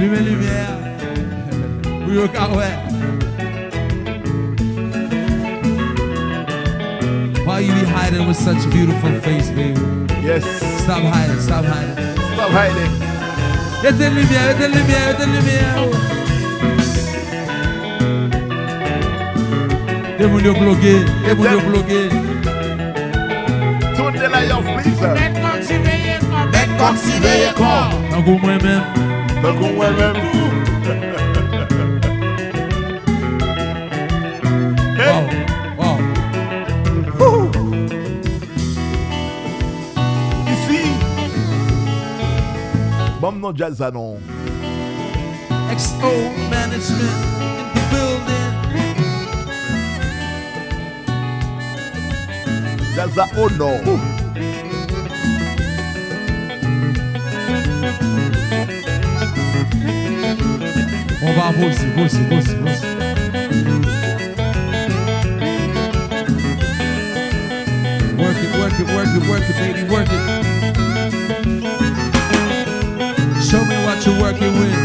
lumière. Oui, au carré. Why you be hiding with such a beautiful face, baby? Yes. Stop hiding, stop hiding. Stop hiding. Éteins lumière, éteins lumière, éteins lumière. Des moun yo bloqué, des moun yo bloqué. Tout de la yoff, please. Mec comme si veillé quoi. Dans go moi-même. Donc on voit même. Wow, wow. Ici. Bon, non, jazz, non. XO management in the building. Jazz, oh non. On va bosser. Work it, baby, work it. Show me what you're working with.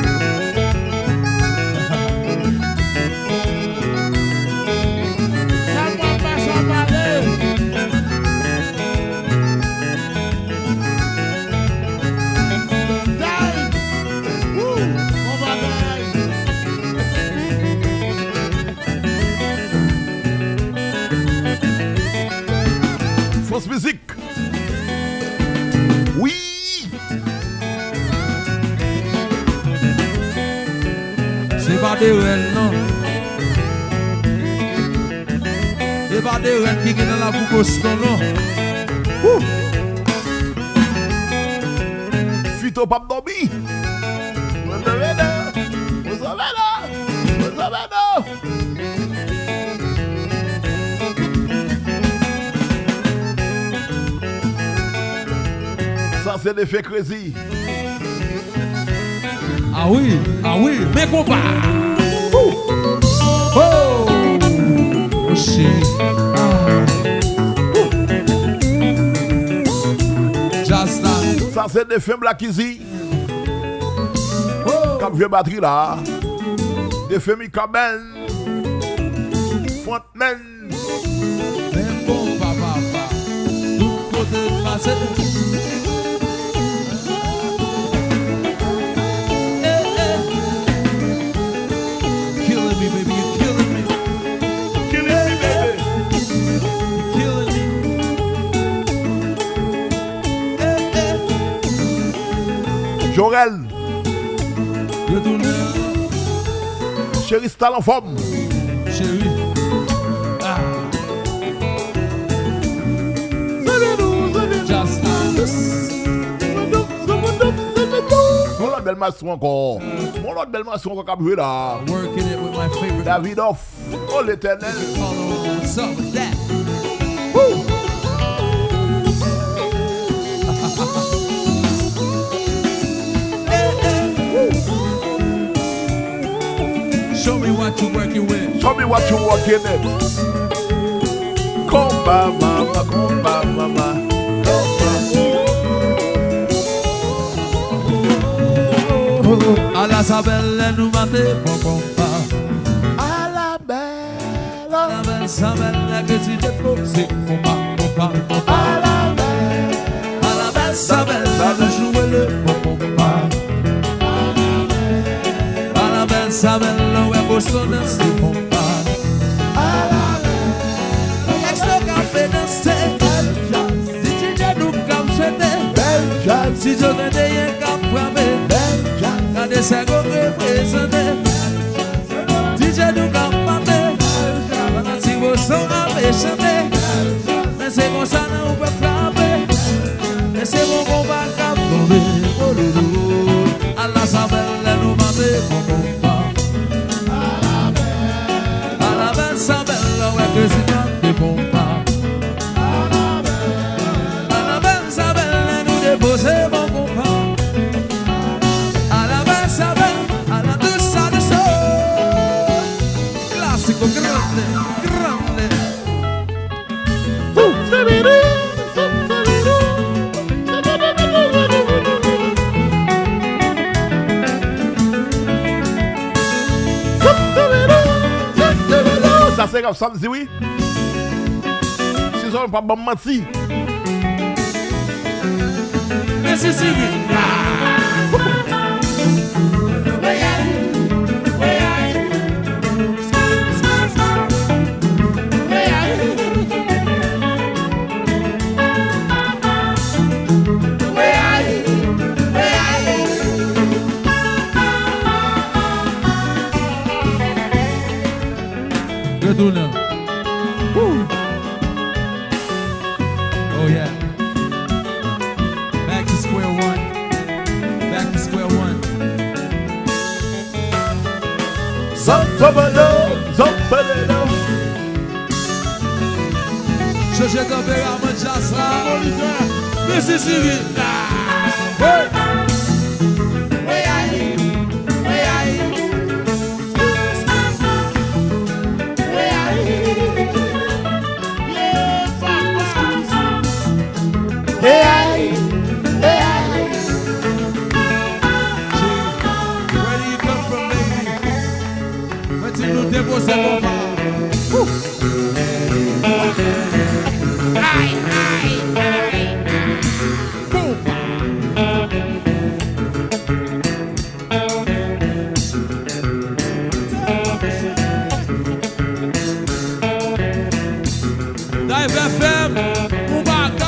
France Musique. Oui. C'est pas des ruelles, non. C'est pas des ruelles qui sont dans la Boucoston, non. Fito Pape Dobi. Vous savez là. Ça c'est l'effet crazy. Ah oui, mais Kompa. Oh, shit. Just that. Ça c'est l'effet Black Easy. Comme vieux batterie là. L'effet Mikaben. Frontman. Mais Kompa, papa. Tout côté de passé. Jorel. Chérie Stal en forme. Chérie. Ah. Just dance. Mon autre belle maçon encore. Mon autre belle maçon encore capé là. Working it with my favorite. Davidoff. Oh l'éternel. What's up with that? Show me what you're working with. Show me what you're working with. Kompa mama, kompa mama. À la sabelle nous mater pour Kompa. À la belle. À la belle sabelle que tu te poses c'est Kompa. À la belle sabelle nous jouer le Kompa. Sabelle, ouais, Boston, c'est Kompa. Extra café danser. Si tu nous comme chanter. Si je ne t'ai qu'à frapper. Quand des secondes représentés. Si je nous comme parler. Pendant si vos sons avaient chanté. Mais c'est comme ça, on peut frapper. Mais c'est bon qu'on va capter. À la sabelle, nous mater pour Kompa. Sabelle, ouais, que c'est pas de Kompa. À la belle sabelle, nous déposer mon Kompa. À la belle sabelle, à la douce de sol. Classico grande, grande. Ça c'est grave, ça me dit oui. Si ça pas bon menti. Merci Sylvie. Retourne. Oh yeah. Back to square one. Back to square one. Je jette un verre à Manchassa. Mississippi. Você bomba. Ai, ai, ai. Kompa. Da FM, o Paka.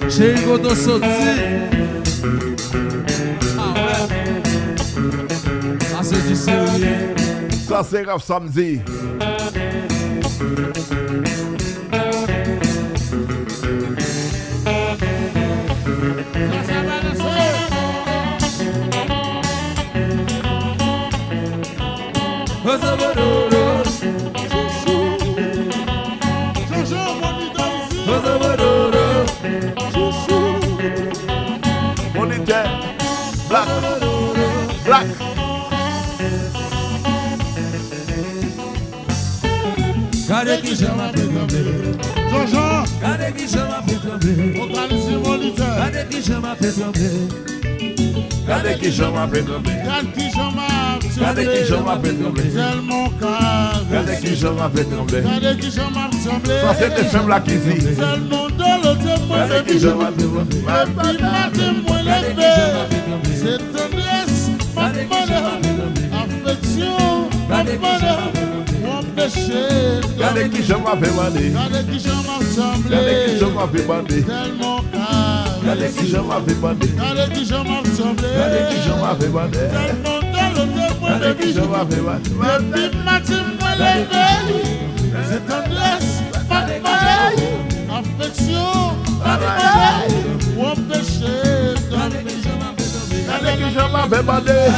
Chegou do sozinho. Ah ouais. Ah c'est du sérieux. Ça c'est grave samedi. Black. Black. Cadê que chama pra trembler? Jojo. Cadê que chama pra trembler? Localize moniteur. Cadê que chama pra trembler? Cadê que chama pra trembler? Cadê que chama pra trembler? Tellement calme. Cadê que chama pra trembler? Cadê que chama pra trembler? Ça c'est des femmes là qui vivent. Tellement de le témoin. Cadê que chama pra trembler? Depuis matin, moi levé. C'est tendresse, pas de bonheur. Affection, pas de bonheur. Mon péché. Cadê que chama pra bander? Cadê que chama pra trembler? Cadê que chama pra bander? Tellement calme. Cadê que chama pra bander? Cadê que chama pra trembler? Cadê que chama pra bander? Tellement de le témoin. Cadê que chama pra bander? Depuis matin, moi levé. C'est tendresse, pas de bonheur. Affection, pas de bonheur. Mon péché. Cadê que chama pra bander?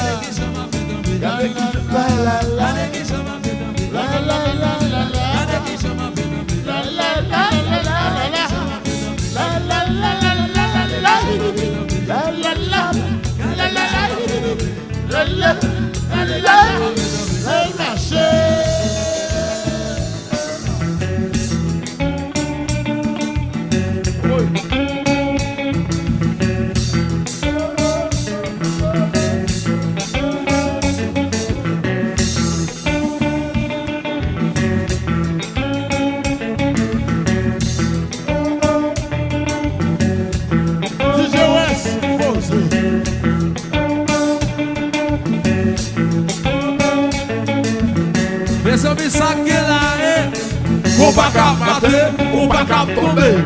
Cadê que Pensa me saque lá, o Paka bater, o Paka tomber.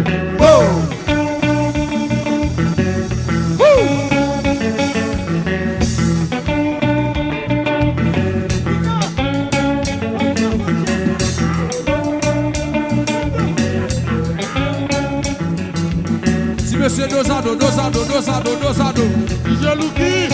monsieur dosado, dosado, dosado, dosado. DJ Luki.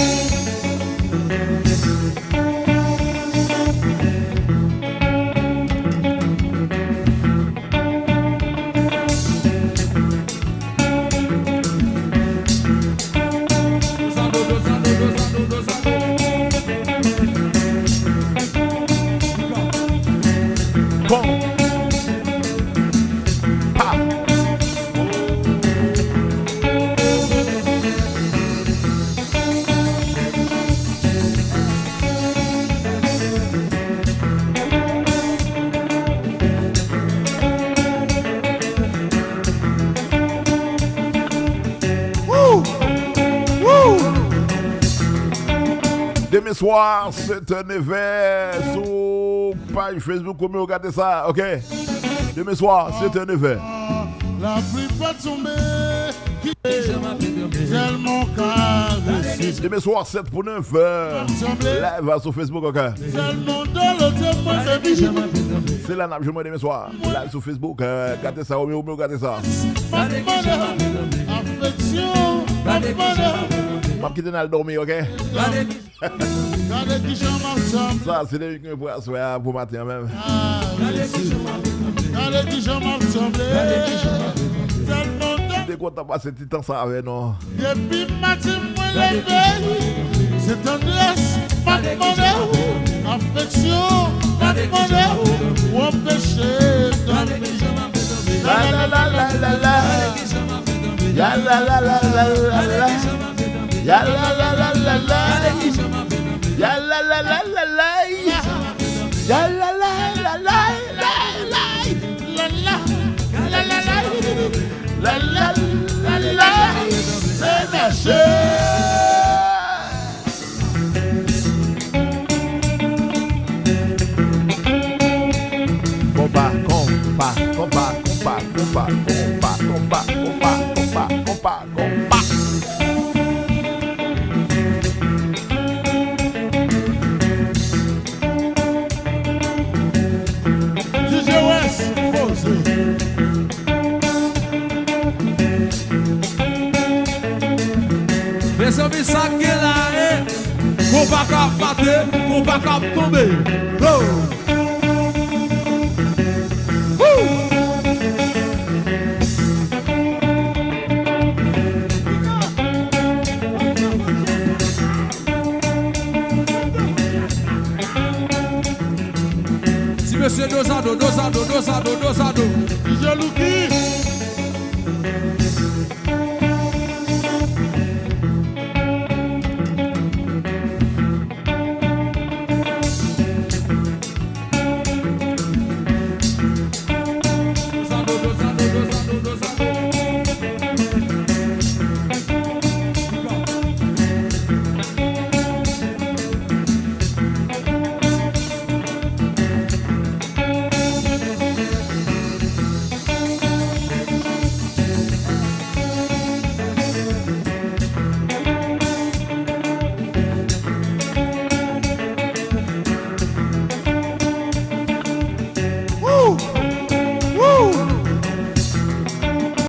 Demain soir, c'est un événement sur page Facebook. Comment regardez ça? Ok. Demain soir, c'est un événement. La pluie va tomber. Tellement caressé. Demain soir, 7 pour 9. Live sur Facebook. Ok. Tellement dans le témoin. C'est la nappe, je me demain soir. Live sur Facebook. Regardez ça, regardez ça. Affection. Je vais quitter dans le dormir, ok? Ça, c'est des trucs pour matin même. Dès qu'on t'a passé petit temps, ça avec non. Depuis matin, moi levé, c'est tendresse, pas de bonheur, affection, pas de bonheur, ou empêcher de la la la la la la, ya la la la la la la. Ya la la la la la, ya la la la la la, ya la la la la la, c'est marché. Kompa, kompa, kompa, kompa, kompa, kompa, kompa, kompa, kompa, kompa, kompa. Esse é o saque lá, com Paka bater, com Paka tomber. Se você dosado, dosado, dosado, dosado. DJ Luki.